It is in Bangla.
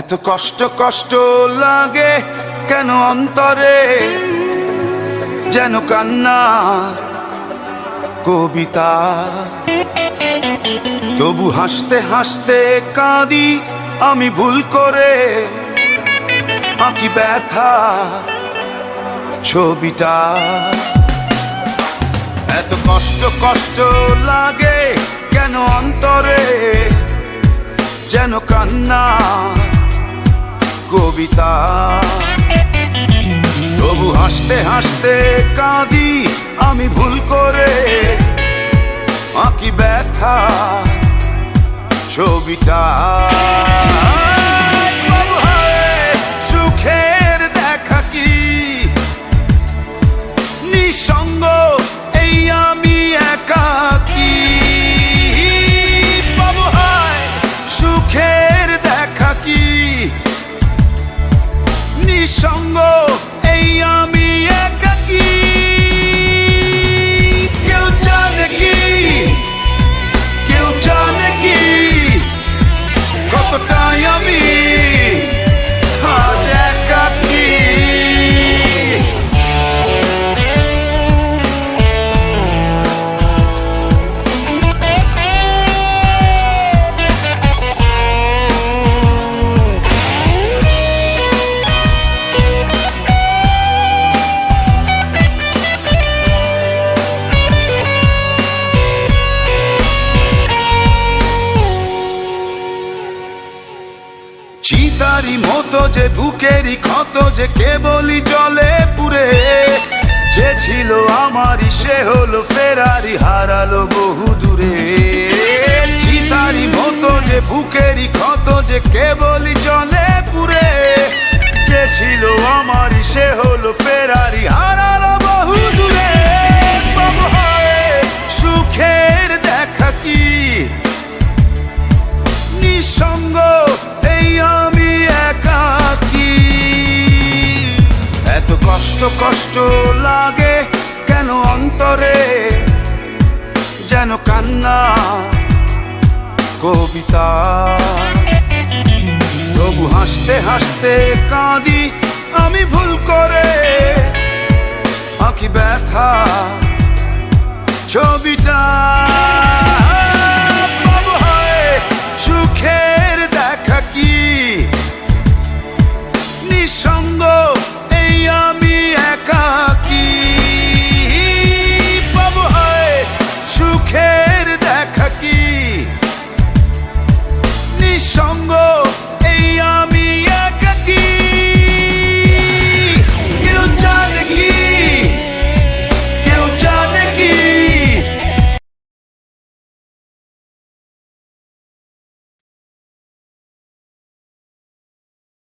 এত কষ্ট কষ্ট লাগে কেন অন্তরে, যেন কান্না কবিতা। তবু হাসতে হাসতে কাঁদি আমি ভুল করে, আঁকি ব্যথা ছবিটা। এত কষ্ট কষ্ট লাগে কেন অন্তরে, যেন কান্না কবিতা। তবু হাসতে হাসতে কাঁদি আমি ভুল করে, আঁকি ব্যথা ছবিটা। সুখের দেখা কি নিঃসঙ্গ, এই আমি একাকী। বাবু হায় সুখের দেখা কি নিঃসঙ্গ, এই আমি একাকী। কেউ জানে কি, কেউ জানে কি কতটাই আমি আজ একাকী। চিতারি মতো যে বুকেরই ক্ষত যে কেবলই জলে পুরে, যে ছিল আমারই সে হলো ফেরারি হারালো বহু দূরে। চিতারি মতো যে বুকেরই ক্ষত যে কেবলই জলে পুরে, যে ছিল আমারই সে হলো ফেরারি হারালো বহু দূরে। সুখের দেখা কি নিঃসঙ্গ, এই আমি একাকী। এত কষ্ট কষ্ট লাগে কেন অন্তরে, যেন কান্না কবিতা। তবু হাসতে হাসতে কাঁদি আমি ভুল করে, আঁকি ব্যথা ছবিটা।